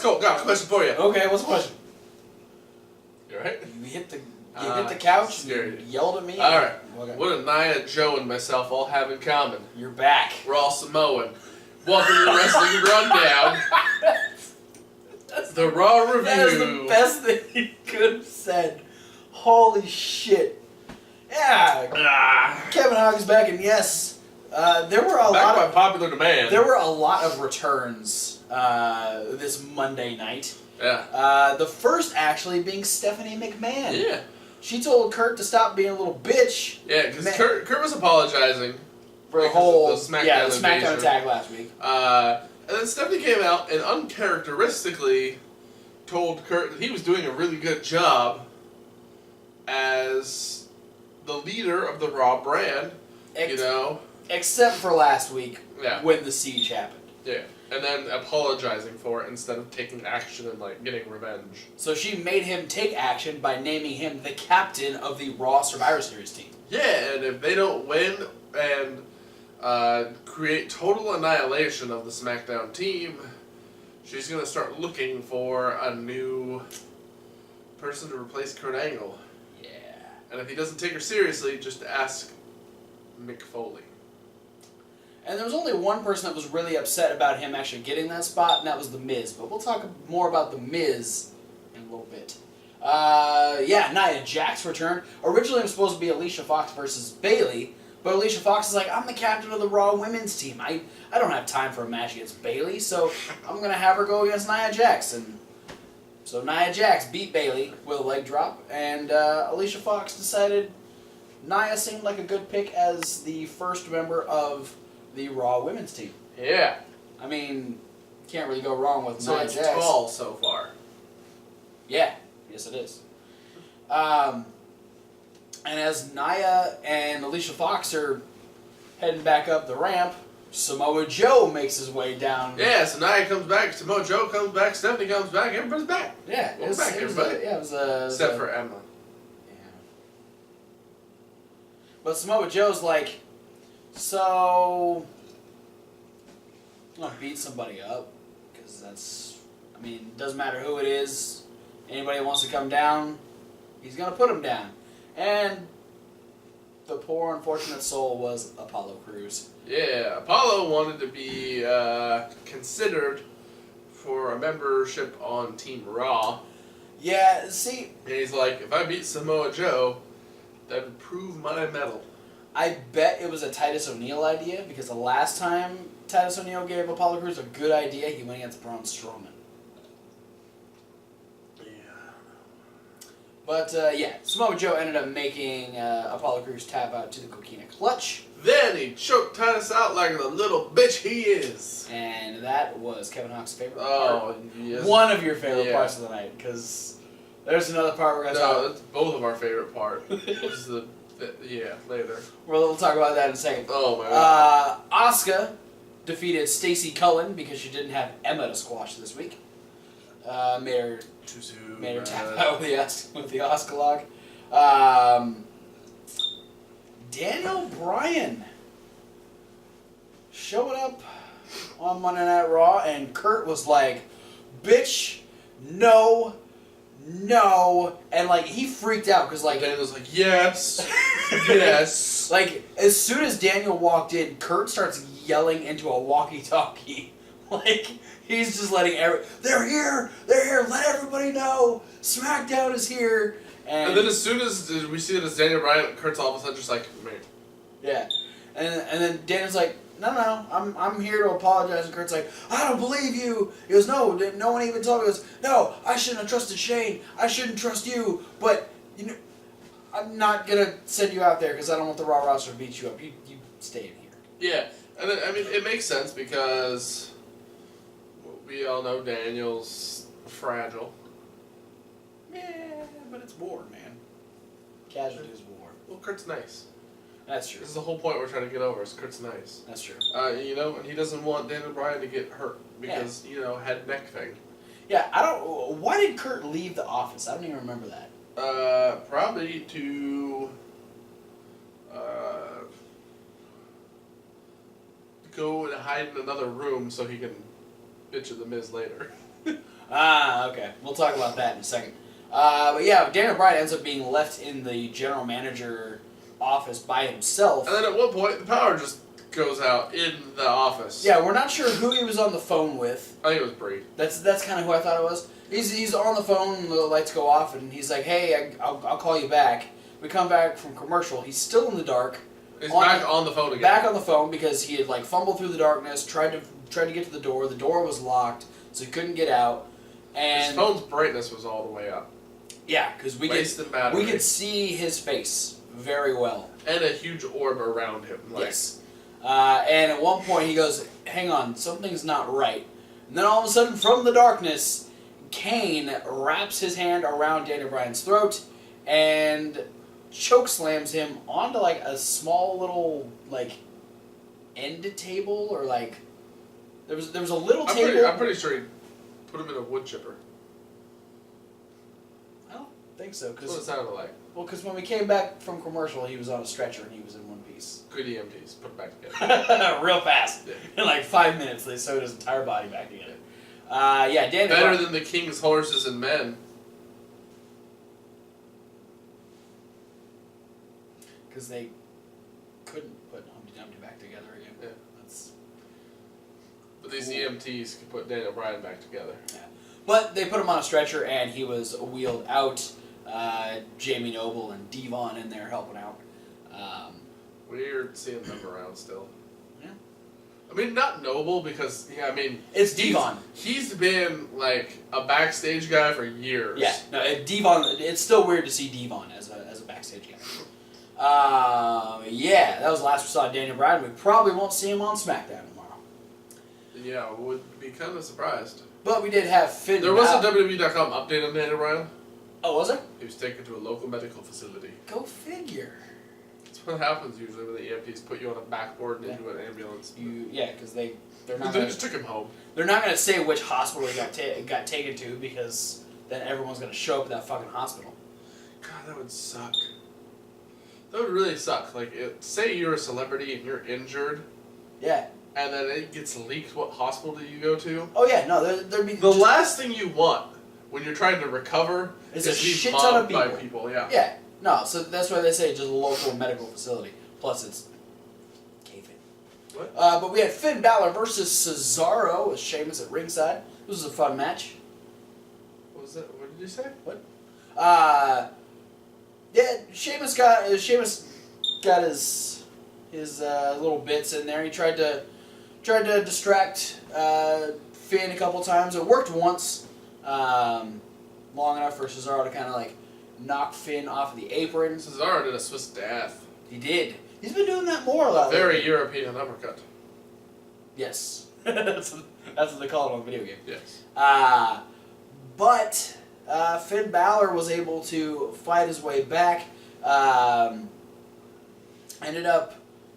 Colt. Got a question for you. Okay, what's the question? You alright? You hit the couch scared. and yelled at me. Alright. Okay. What do Nia, Joe, and myself all have in common? You're back. We're all Samoan. Welcome to the Wrestling Rundown. The Raw Review. That is the best thing you could have said. Holy shit. Yeah. Kevin Hawkins back, and yes, there were a Back lot by of popular demand. there were a lot of returns this Monday night. Yeah. The first actually being Stephanie McMahon. Yeah. She told Kurt to stop being a little bitch. Yeah, because Kurt was apologizing For the whole Smackdown Smackdown attack last week. And then Stephanie came out and uncharacteristically told Kurt that he was doing a really good job as the leader of the Raw brand, Except for last week when the siege happened. Yeah. And then apologizing for it instead of taking action and, getting revenge. So she made him take action by naming him the captain of the Raw Survivor Series team. Yeah, and if they don't win and create total annihilation of the SmackDown team, she's going to start looking for a new person to replace Kurt Angle. Yeah. And if he doesn't take her seriously, just ask Mick Foley. And there was only one person that was really upset about him actually getting that spot, and that was The Miz. But we'll talk more about The Miz in a little bit. Nia Jax returned. Originally it was supposed to be Alicia Fox versus Bayley, but Alicia Fox is like, I'm the captain of the Raw women's team. I don't have time for a match against Bayley, so I'm going to have her go against Nia Jax. And so Nia Jax beat Bayley with a leg drop, and Alicia Fox decided Nia seemed like a good pick as the first member of the Raw women's team. Yeah. I mean, can't really go wrong with Nia Jax. So it's tall so far. Yeah. Yes, it is. And as Nia and Alicia Fox are heading back up the ramp, Samoa Joe makes his way down. Yeah, so Nia comes back, Samoa Joe comes back, Stephanie comes back, everybody's back. Yeah. Welcome back, everybody. It was except for Emma. Yeah. But Samoa Joe's like, so I'm going to beat somebody up, because it doesn't matter who it is. Anybody that wants to come down, he's going to put him down. And the poor, unfortunate soul was Apollo Crews. Yeah, Apollo wanted to be considered for a membership on Team Raw. Yeah, see... And he's like, if I beat Samoa Joe, that would prove my mettle. I bet it was a Titus O'Neil idea, because the last time Titus O'Neil gave Apollo Crews a good idea, he went against Braun Strowman. But, Samoa Joe ended up making Apollo Crews tap out to the Coquina Clutch. Then he choked Titus out like the little bitch he is. And that was Kevin Hawk's favorite part. Oh, yes. One of your favorite parts of the night, because there's another part we're going to talk about. That's both of our favorite part. Later. We'll talk about that in a second. Oh, my God. Asuka defeated Stacey Cullen because she didn't have Emma to squash this week. Made her tap out with the Asuka lock. Daniel Bryan showing up on Monday Night Raw, and Kurt was like, bitch, no, and he freaked out because Daniel was like, yes, yes. As soon as Daniel walked in, Kurt starts yelling into a walkie-talkie. He's just letting they're here, let everybody know, SmackDown is here. And then as soon as we see that it's Daniel Bryan, Kurt's all of a sudden just like, man. Yeah. And then Daniel's like, no, I'm here to apologize. And Kurt's like, I don't believe you. He goes, no one even told me. He goes, no, I shouldn't have trusted Shane. I shouldn't trust you. But, I'm not going to send you out there because I don't want the Raw roster to beat you up. You stay in here. Yeah. And then, it makes sense because we all know Daniel's fragile. Yeah, but it's war, man. Casualty is war. Well, Kurt's nice. That's true. This is the whole point we're trying to get over, is Kurt's nice. That's true. And he doesn't want Daniel Bryan to get hurt because, head neck thing. Yeah, why did Kurt leave the office? I don't even remember that. Probably to, go and hide in another room so he can bitch at The Miz later. Okay. We'll talk about that in a second. But yeah, Daniel Bryan ends up being left in the general manager office by himself. And then at one point, the power just goes out in the office. Yeah, we're not sure who he was on the phone with. I think it was Brie. That's kind of who I thought it was. He's on the phone, and the lights go off, and he's like, "Hey, I'll call you back." We come back from commercial. He's still in the dark. He's back on the phone again. Back on the phone because he had like fumbled through the darkness, tried to get to the door. The door was locked, so he couldn't get out. And his phone's brightness was all the way up. Yeah, because we could see his face very well. And a huge orb around him. Yes. And at one point he goes, "Hang on, something's not right." And then all of a sudden, from the darkness, Kane wraps his hand around Daniel Bryan's throat and choke slams him onto like a small little like end table or like there was a little table. I'm pretty sure he put him in a wood chipper. I don't think so. That's what it sounded like. Well, because when we came back from commercial, he was on a stretcher and he was in one piece. Good EMTs. Put it back together. Real fast. Yeah. In like 5 minutes, they sewed his entire body back together. Yeah, Daniel Better Bryan. than the king's horses and men. Because they couldn't put Humpty Dumpty back together again. Yeah. That's But these cool. EMTs can put Daniel Bryan back together. Yeah. But they put him on a stretcher and he was wheeled out. Jamie Noble and Devon in there helping out. Weird seeing them around still. Yeah. I mean, not Noble because, yeah, I mean... It's Devon. He's been, like, a backstage guy for years. Yeah. No, Devon, it's still weird to see Devon as a backstage guy. Yeah, that was the last we saw of Daniel Bryan. We probably won't see him on Smackdown tomorrow. Yeah, would be kind of surprised. But we did have Finn. There was a WWE.com update on Daniel Bryan. Oh, was there? He was taken to a local medical facility. Go figure. That's what happens usually when the EMTs put you on a backboard and into an ambulance. Because they're not. They just took him home. They're not going to say which hospital he got taken to because then everyone's going to show up at that fucking hospital. God, that would suck. That would really suck. Like, say you're a celebrity and you're injured. Yeah. And then it gets leaked. What hospital do you go to? Oh yeah, no, there'd be the last thing you want when you're trying to recover is a shit ton of people. by people. Yeah. Yeah. No, so that's why they say just a local medical facility. Plus, it's kayfabe. What? But we had Finn Balor versus Cesaro with Sheamus at ringside. This was a fun match. What was that? What did you say? What? Yeah, Sheamus got his little bits in there. He tried to distract Finn a couple times. It worked once, long enough for Cesaro to kind of like knock Finn off of the apron. Cesaro did a Swiss death. He did. He's been doing that more lately. Very European uppercut. Yes. that's what they call it on video games. Yes. But Finn Balor was able to fight his way back. Ended up...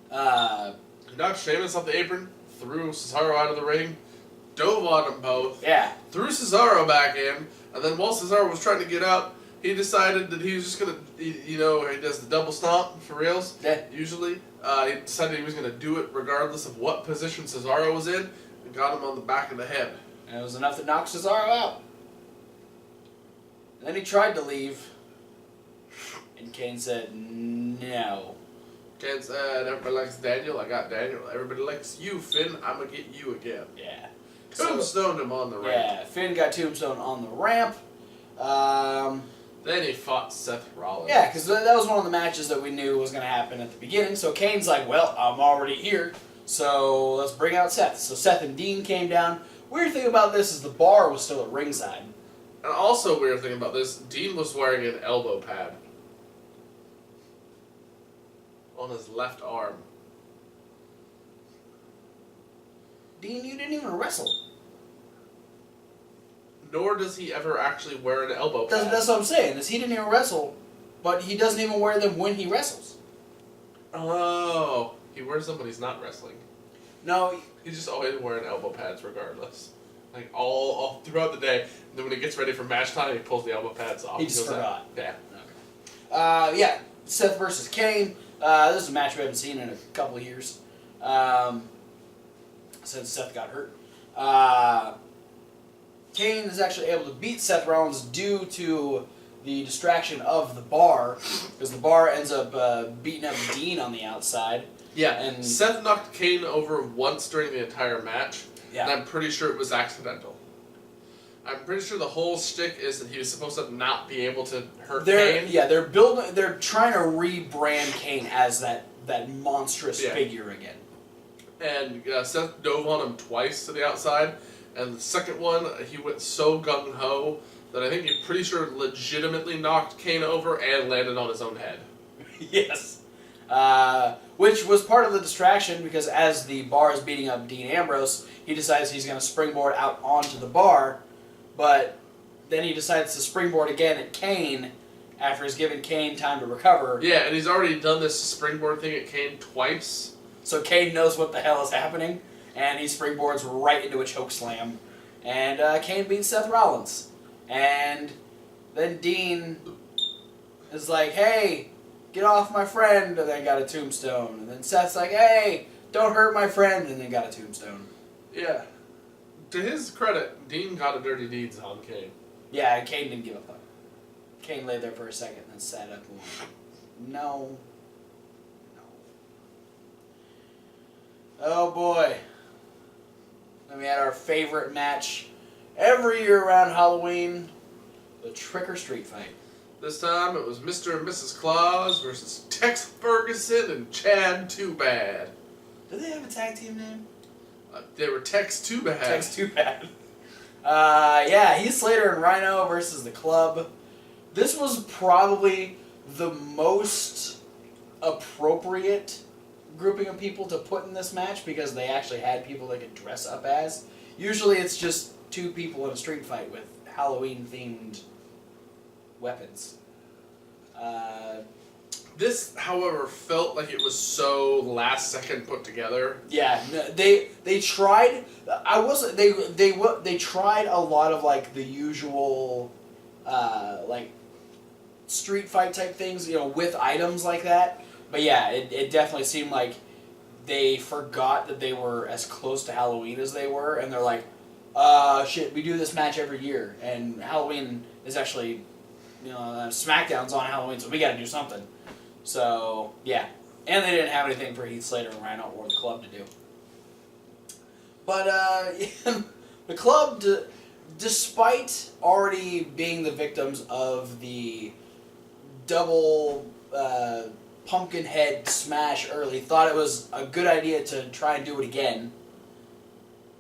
He knocked Sheamus off the apron, threw Cesaro out of the ring, dove on them both, Yeah. threw Cesaro back in, and then while Cesaro was trying to get up, he decided that he was just going to, he does the double stomp for reals, Yeah. usually. He decided he was going to do it regardless of what position Cesaro was in, and got him on the back of the head. And it was enough to knock Cesaro out. And then he tried to leave. And Kane said, no. Ken said, everybody likes Daniel, I got Daniel. Everybody likes you, Finn, I'm going to get you again. Yeah. Tombstoned him on the ramp. Yeah, Finn got tombstone on the ramp. Then he fought Seth Rollins. Yeah, because that was one of the matches that we knew was going to happen at the beginning. So Kane's like, well, I'm already here, so let's bring out Seth. So Seth and Dean came down. Weird thing about this is the bar was still at ringside. And also weird thing about this, Dean was wearing an elbow pad on his left arm. Dean, you didn't even wrestle. Nor does he ever actually wear an elbow pad. That's what I'm saying, is he didn't even wrestle, but he doesn't even wear them when he wrestles. Oh, he wears them when he's not wrestling. No. He's just always wearing elbow pads regardless. Like all throughout the day. And then when he gets ready for match time, he pulls the elbow pads off. He just goes forgot. out. Yeah. Okay. Yeah, Seth versus Kane. This is a match we haven't seen in a couple of years. Since Seth got hurt. Kane is actually able to beat Seth Rollins due to the distraction of the bar, because the bar ends up beating up Dean on the outside. Yeah, and Seth knocked Kane over once during the entire match, yeah. and I'm pretty sure it was accidental. I'm pretty sure the whole shtick is that he was supposed to not be able to hurt Kane. Yeah, they're trying to rebrand Kane as that monstrous figure again. And Seth dove on him twice to the outside, and the second one, he went so gung-ho that I think he's pretty sure legitimately knocked Kane over and landed on his own head. Yes. Which was part of the distraction, because as the bar is beating up Dean Ambrose, he decides he's going to springboard out onto the bar, but then he decides to springboard again at Kane after he's given Kane time to recover. Yeah, and he's already done this springboard thing at Kane twice. So Kane knows what the hell is happening, and he springboards right into a chokeslam. And Kane beats Seth Rollins. And then Dean is like, hey, get off my friend, and then got a tombstone. And then Seth's like, hey, don't hurt my friend, and then got a tombstone. Yeah. To his credit, Dean got a dirty deeds on Kane. Yeah, and Kane didn't give a fuck. Kane lay there for a second, then sat up and went, no. Oh boy. Then we had our favorite match every year around Halloween, the Trick or Street fight. This time it was Mr. and Mrs. Claus versus Tex Ferguson and Chad Too Bad. Did they have a tag team name? They were Tex Too Bad. Tex Too Bad. Yeah, Heath Slater and Rhino versus the Club. This was probably the most appropriate grouping of people to put in this match, because they actually had people they could dress up as. Usually it's just two people in a street fight with Halloween-themed weapons. This, however, felt like it was so last second put together. Yeah, they tried. They tried a lot of like the usual like street fight type things, with items like that. But yeah, it definitely seemed like they forgot that they were as close to Halloween as they were, and they're like, shit, we do this match every year, and Halloween is actually, Smackdown's on Halloween, so we gotta do something. So, yeah. And they didn't have anything for Heath Slater and Rhino or the Club to do. But, the Club, despite already being the victims of the double pumpkin head smash early, thought it was a good idea to try and do it again.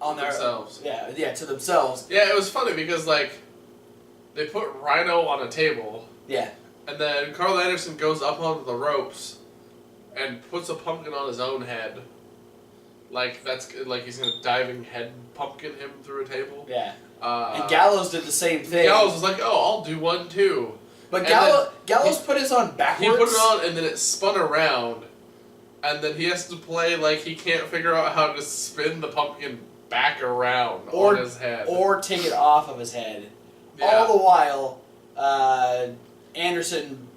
On themselves. Yeah, to themselves. Yeah, it was funny because, they put Rhino on a table. Yeah. And then Carl Anderson goes up onto the ropes and puts a pumpkin on his own head. He's gonna diving head pumpkin him through a table. Yeah. And Gallows did the same thing. Gallows was like, oh, I'll do one too. But Gallows put his on backwards. He put it on and then it spun around. And then he has to play like he can't figure out how to spin the pumpkin back around on his head. Or take it off of his head. Yeah. All the while, Anderson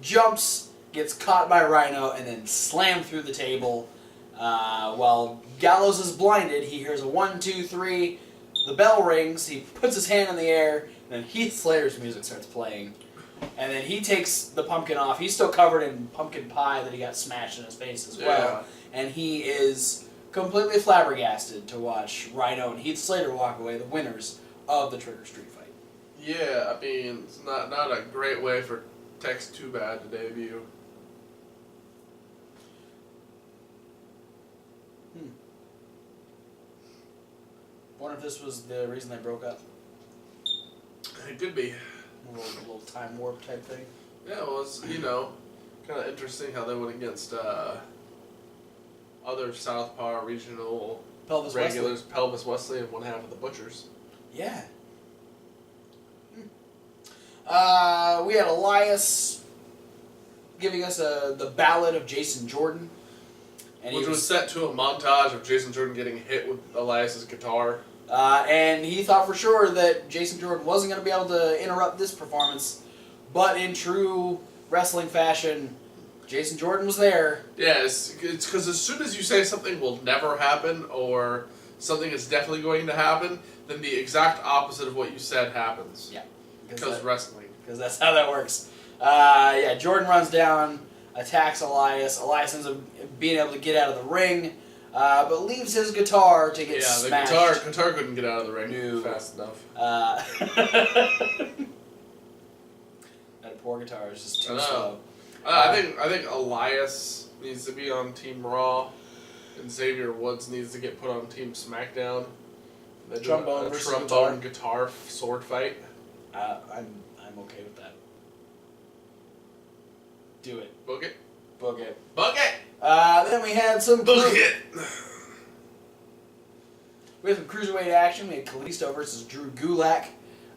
jumps, gets caught by Rhino, and then slammed through the table. While Gallows is blinded, he hears a 1, 2, 3. The bell rings, he puts his hand in the air, and then Heath Slater's music starts playing. And then he takes the pumpkin off. He's still covered in pumpkin pie that he got smashed in his face as well. Yeah. And he is completely flabbergasted to watch Rhino and Heath Slater walk away, the winners of the Trick or Street fight. Yeah, I mean, it's not a great way for Tex Too Bad to debut. Wonder if this was the reason they broke up. It could be. A little time warp type thing. Yeah, well, it's, kind of interesting how they went against other Southpaw regional regulars, Pelvis Wesley, and one half of the Butchers. Yeah. We had Elias giving us the ballad of Jason Jordan. And which was set to a montage of Jason Jordan getting hit with Elias's guitar. And he thought for sure that Jason Jordan wasn't going to be able to interrupt this performance. But in true wrestling fashion, Jason Jordan was there. Yeah, it's because as soon as you say something will never happen or something is definitely going to happen, then the exact opposite of what you said happens. Yeah. Because wrestling. Because that's how that works. Jordan runs down, attacks Elias. Elias ends up being able to get out of the ring, but leaves his guitar to get smashed. Yeah, the guitar couldn't get out of the ring fast enough. That poor guitar is just too slow. I think Elias needs to be on Team Raw, and Xavier Woods needs to get put on Team SmackDown. They do Trombone a versus trombone guitar sword fight. I'm okay with that. Do it. Book it. Book it. Book it. Then we had some. Book it. We had some cruiserweight action. We had Kalisto versus Drew Gulak.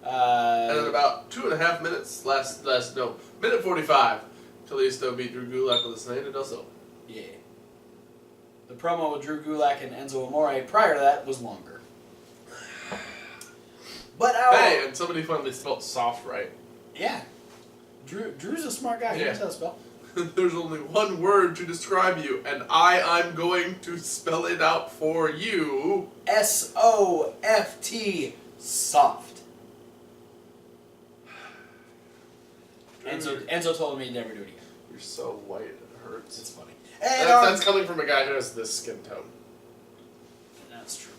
And in about 2.5 minutes, minute 45, Kalisto beat Drew Gulak with a Snake Doso. Yeah. The promo with Drew Gulak and Enzo Amore prior to that was longer. But hey, and somebody finally spelled soft right. Yeah. Drew's a smart guy. He knows how to spell. There's only one word to describe you, and I'm going to spell it out for you. S-O-F-T. Soft. Enzo told me he'd never do it again. You're so white, it hurts. It's funny. That's coming from a guy who has this skin tone. That's true.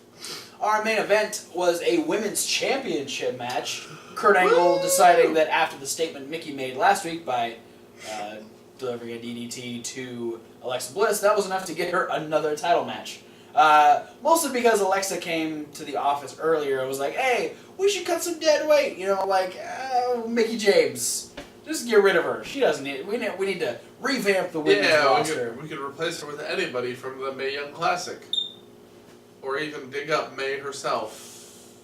Our main event was a women's championship match. Kurt Angle deciding that after the statement Mickey made last week by delivering a DDT to Alexa Bliss, that was enough to get her another title match. Mostly because Alexa came to the office earlier and was like, hey, we should cut some dead weight. You know, like, Mickey James. Just get rid of her. She doesn't need it. We need to revamp the women's roster. We could replace her with anybody from the Mae Young Classic. Or even dig up Mae herself.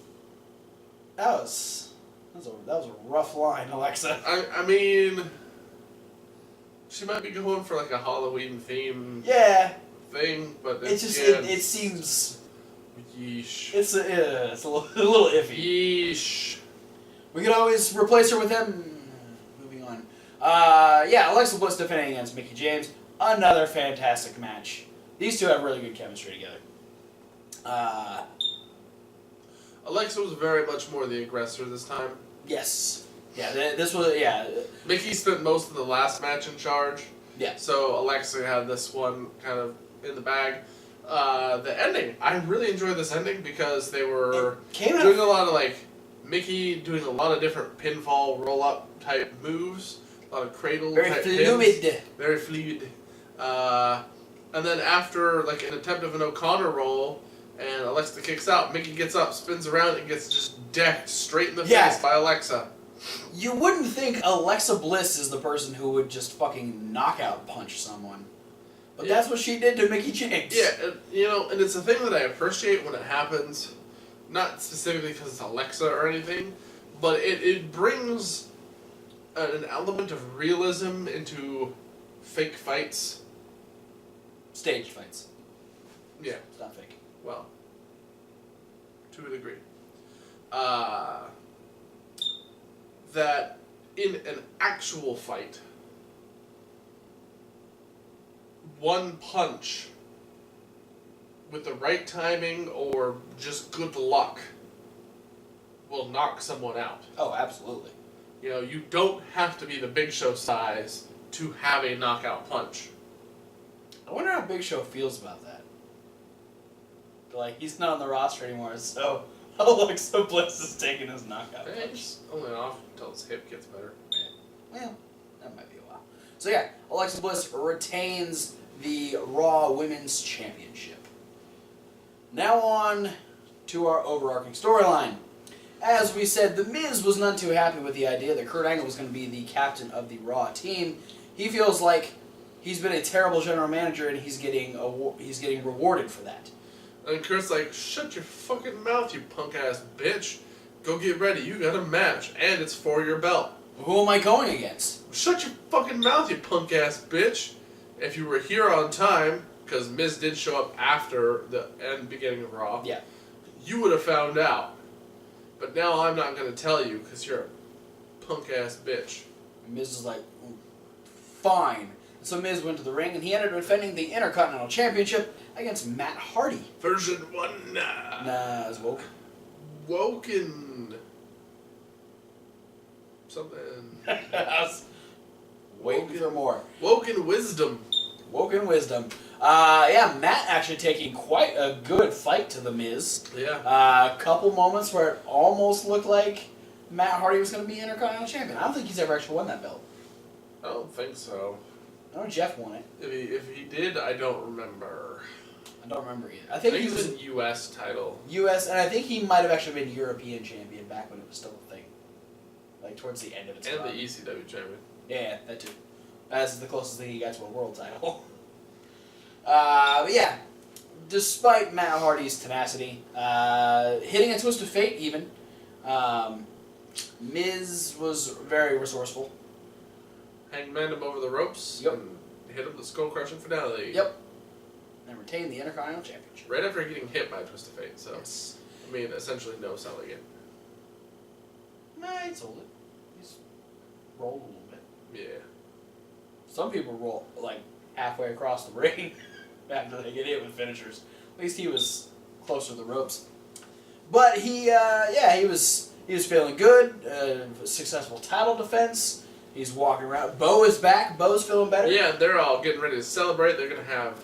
That was a rough line, Alexa. I mean, she might be going for like a Halloween theme thing, but it seems yeesh. It's a little iffy. Yeesh. We could always replace her with him. Moving on. Alexa Bliss defending against Mickey James. Another fantastic match. These two have really good chemistry together. Alexa was very much more the aggressor this time. Yes. Yeah, this was, Mickey spent most of the last match in charge. Yeah. So Alexa had this one kind of in the bag. The ending, I really enjoyed this ending because they were doing a lot of Mickey doing a lot of different pinfall roll-up type moves, a lot of cradle type pins. Very fluid. And then after an attempt of an O'Connor roll, and Alexa kicks out, Mickey gets up, spins around, and gets just decked straight in the face by Alexa. You wouldn't think Alexa Bliss is the person who would just fucking knockout punch someone. But that's what she did to Mickey James. Yeah, and it's a thing that I appreciate when it happens, not specifically because it's Alexa or anything, but it brings an element of realism into fake fights. Staged fights. Yeah. It's not fake. Well, to a degree. That in an actual fight, one punch with the right timing or just good luck will knock someone out. Oh, absolutely. You don't have to be the Big Show size to have a knockout punch. I wonder how Big Show feels about that. He's not on the roster anymore, so Alexa Bliss is taking his knockout punch. It's only off until his hip gets better. Well, that might be a while. So Alexa Bliss retains the Raw Women's Championship. Now on to our overarching storyline. As we said, The Miz was none too happy with the idea that Kurt Angle was going to be the captain of the Raw team. He feels like he's been a terrible general manager and he's getting rewarded for that. And Kurt's like, shut your fucking mouth, you punk-ass bitch. Go get ready, you got a match, and it's for your belt. Who am I going against? Shut your fucking mouth, you punk-ass bitch. If you were here on time, because Miz did show up after the beginning of Raw, you would have found out. But now I'm not going to tell you, because you're a punk-ass bitch. And Miz is like, fine. So Miz went to the ring, and he ended up defending the Intercontinental Championship against Matt Hardy. Version 1. Nah, it was Woken. Woken. Something. I was waiting for more. Woken Wisdom. Woken Wisdom. Yeah, Matt actually taking quite a good fight to The Miz. Yeah. A couple moments where it almost looked like Matt Hardy was going to be Intercontinental Champion. I don't think he's ever actually won that belt. I don't think so. I know Jeff won it. If he did, I don't remember. I don't remember either. I I think think he he was was an U.S. title. U.S. and I think he might have actually been European champion back when it was still a thing. Like towards the end of its And run. the ECW champion. Yeah, that too. That's the closest thing he got to a world title. But yeah, despite Matt Hardy's tenacity, hitting a twist of fate even, Miz was very resourceful. Hangman him over the ropes. Yep. And hit him with the skull crushing finale. Yep. And retained the Intercontinental Championship. Right after getting hit by a twist of fate. So, Yes. I mean, essentially no selling it. Nah, he sold it. He's rolled a little bit. Yeah. Some people roll like halfway across the ring after they get hit with finishers. At least he was closer to the ropes. But he was feeling good. Successful title defense. He's walking around. Bo is back. Bo's feeling better. Yeah, they're all getting ready to celebrate. They're going to have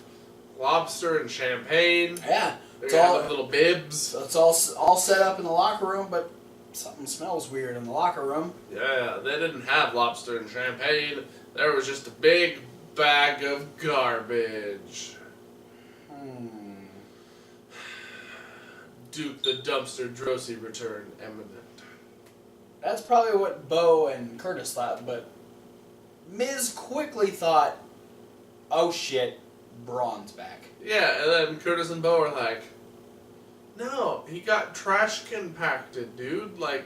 lobster and champagne. Yeah. They're going to have little bibs. It's all set up in the locker room, but something smells weird in the locker room. Yeah, they didn't have lobster and champagne. There was just a big bag of garbage. Duke the Dumpster Drosy return imminent. That's probably what Bo and Curtis thought, but Miz quickly thought, oh shit, Braun's back. Yeah, and then Curtis and Bo are like, no, he got trash compacted, dude. Like,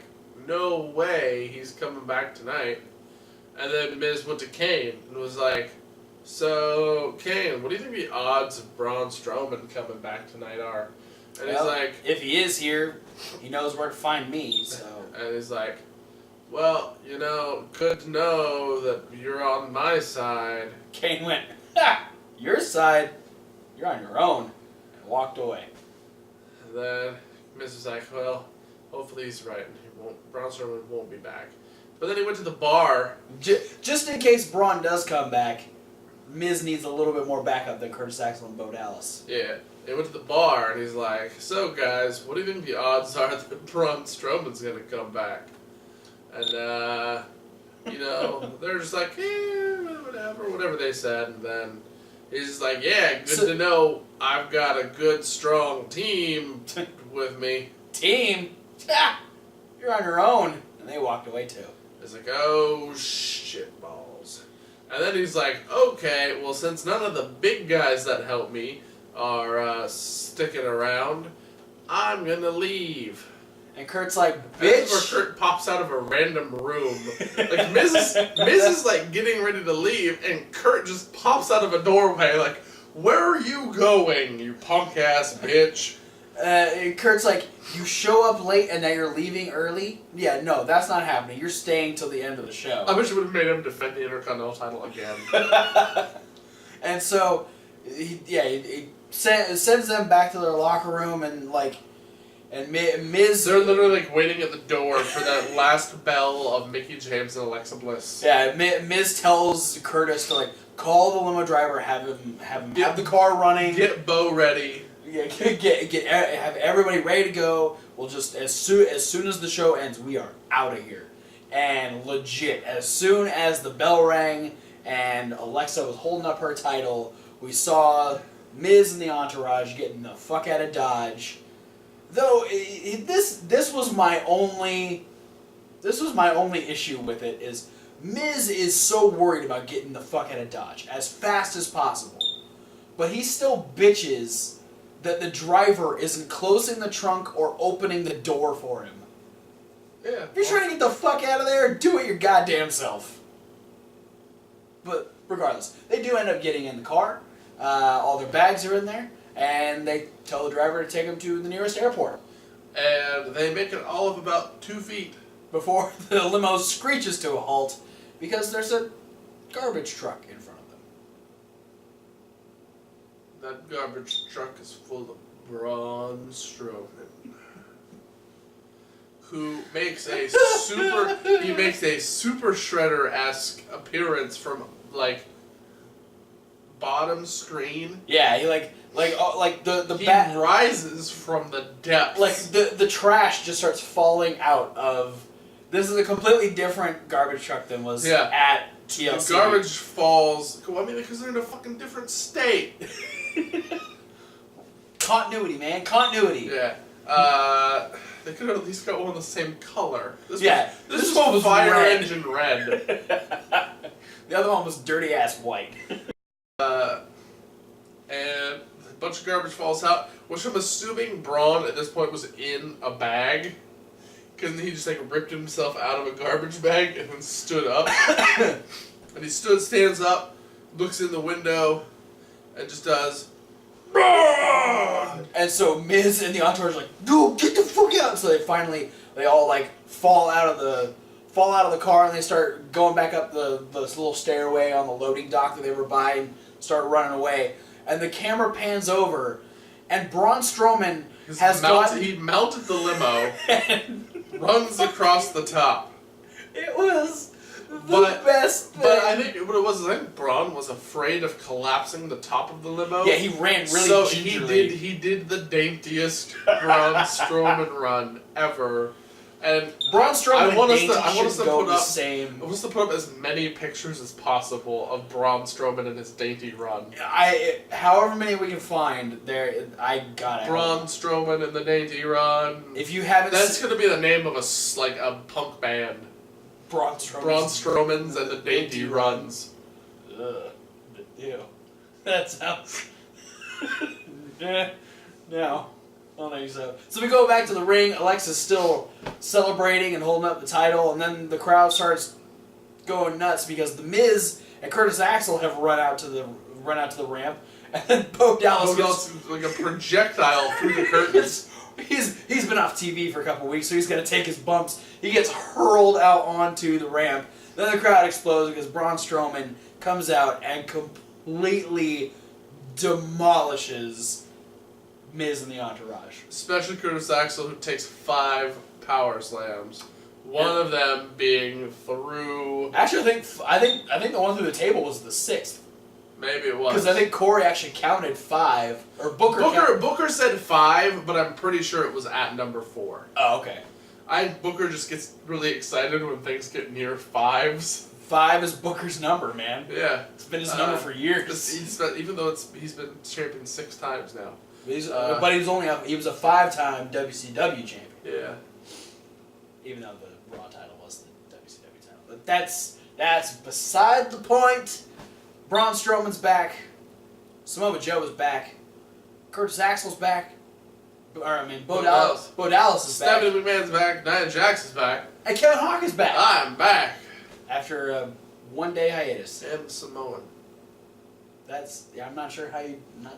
no way he's coming back tonight. And then Miz went to Kane and was like, so, Kane, what do you think the odds of Braun Strowman coming back tonight are? And Well, he's like... if he is here, he knows where to find me, so... And he's like, well, you know, good to know that you're on my side. Kane went, ha! Your side? You're on your own. And walked away. And then Miz was like, well, hopefully he's right. Braun Strowman won't be back. But then he went to the bar. Just in case Braun does come back, Miz needs a little bit more backup than Curtis Axel and Bo Dallas. Yeah. He went to the bar and he's like, so guys, what do you think the odds are that Braun Strowman's going to come back? And, you know, they're just like, whatever they said. And then he's just like, yeah, good to know I've got a good, strong team with me. Team? Ha! You're on your own. And they walked away too. It's like, oh, shit balls. And then he's like, okay, well, since none of the big guys that helped me are sticking around, I'm going to leave. And Kurt's like, And this bitch. is where Kurt pops out of a random room. Like, Miz is like getting ready to leave, and Kurt just pops out of a doorway like, where are you going, you punk-ass bitch? Kurt's like, you show up late and now you're leaving early? Yeah, no, that's not happening. You're staying till the end of the show. I wish it would have made him defend the Intercontinental title again. And so, he sends them back to their locker room and Miz... They're literally like waiting at the door for that last bell of Mickey James and Alexa Bliss. Yeah, Miz tells Curtis to call the limo driver, have the car running. Get Bo ready. Yeah, have everybody ready to go. We'll just as soon as the show ends, we are out of here. And legit, as soon as the bell rang and Alexa was holding up her title, we saw Miz and the entourage getting the fuck out of Dodge. Though this was my only issue with it is Miz is so worried about getting the fuck out of Dodge as fast as possible, but he still bitches that the driver isn't closing the trunk or opening the door for him. Yeah. If you're trying to get the fuck out of there, do it your goddamn self. But regardless, they do end up getting in the car. All their bags are in there, and they tell the driver to take them to the nearest airport. And they make it all of about 2 feet. Before the limo screeches to a halt because there's a garbage truck in front of them. That garbage truck is full of Braun Strowman, who makes a super shredder-esque appearance from like bottom screen. Yeah, he like the he bat rises from the depths. Like the trash just starts falling out of. This is a completely different garbage truck than was at TLC. The garbage falls. Well, I mean, because they're in a fucking different state. Continuity, man. Continuity. Yeah. They could have at least got one the same color. This one was fire red. engine red. The other one was dirty ass white. And a bunch of garbage falls out, which I'm assuming Braun at this point was in a bag. Because he just like ripped himself out of a garbage bag and then stood up. And he stands up, looks in the window, and just does. And so Miz and the entourage are like, no, get the fuck out! So they all like fall out of the car and they start going back up the little stairway on the loading dock that they were by and start running away. And the camera pans over, and Braun Strowman he mounted the limo, runs across the top. It was the best thing. But I think what it was, I think Braun was afraid of collapsing the top of the limo. Yeah, he ran really gingerly. He did the daintiest Braun Strowman run ever. And Braun Strowman I want us to put up as many pictures as possible of Braun Strowman and his dainty run. However many we can find, I got it. Braun Strowman and the dainty run. If you haven't, that's going to be the name of a punk band. Braun Strowman's and the dainty runs. Ugh. Ew. That sounds. No. I don't think so. So we go back to the ring. Alexa's still celebrating and holding up the title, and then the crowd starts going nuts because the Miz and Curtis Axel have run out to the ramp, and then Bo Dallas goes like a projectile through the curtains. He's been off TV for a couple weeks, so he's gonna take his bumps. He gets hurled out onto the ramp. Then the crowd explodes because Braun Strowman comes out and completely demolishes Miz and the entourage. Especially Curtis Axel, who takes 5 power slams. One of them being through. Actually, I think the one through the table was the 6th. Maybe it was. Because I think Corey actually counted 5, or Booker said 5, but I'm pretty sure it was at number 4. Oh, okay. Booker just gets really excited when things get near 5s. 5 is Booker's number, man. Yeah, it's been his number for years. Even though he's been champion 6 times now. But he was a 5-time WCW champion. Yeah. Even though the Raw title was the WCW title, but that's beside the point. Braun Strowman's back. Samoa Joe is back. Curtis Axel's back. Bo Dallas is back. Stephanie McMahon's back. Nia Jax is back. And Kevin Hawk is back. I'm back. After a 1-day hiatus. And Samoan. I'm not sure how you not.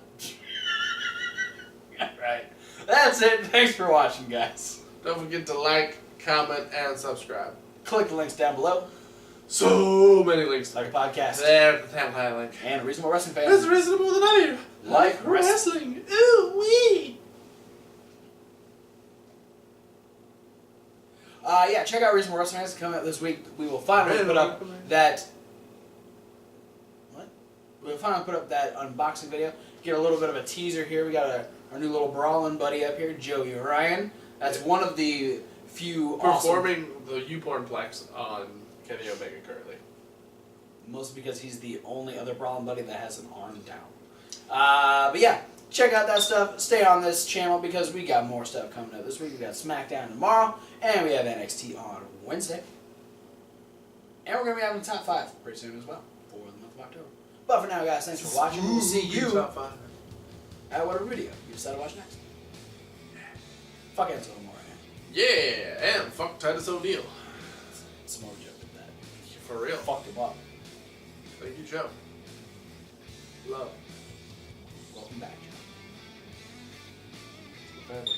Right. That's it. Thanks for watching, guys. Don't forget to like, comment, and subscribe. Click the links down below. So many links. Like a podcast. There, the timeline link. And a reasonable wrestling fan. That's reasonable than I do. Like wrestling. Ooh wee. Yeah, check out Reasonable Wrestling Fans coming out this week. We will finally put up that. What? We'll finally put up that unboxing video. Get a little bit of a teaser here. We got our new little brawling buddy up here, Joey Ryan. That's one of the few performing the U-Pornplex on Kenny Omega currently. Mostly because he's the only other brawling buddy that has an arm down. But yeah, check out that stuff. Stay on this channel because we got more stuff coming up this week. We got Smackdown tomorrow, and we have NXT on Wednesday. And we're going to be having top 5 pretty soon as well for the month of October. But for now, guys, thanks for watching. We'll see you top 5. At whatever video you decide to watch next. Fuck Enzo Amore. Yeah, and fuck Titus O'Neil. Samoa Joe did that. For real. Fucked him up. Thank you, Joe. Love. Welcome back, Joe. Family.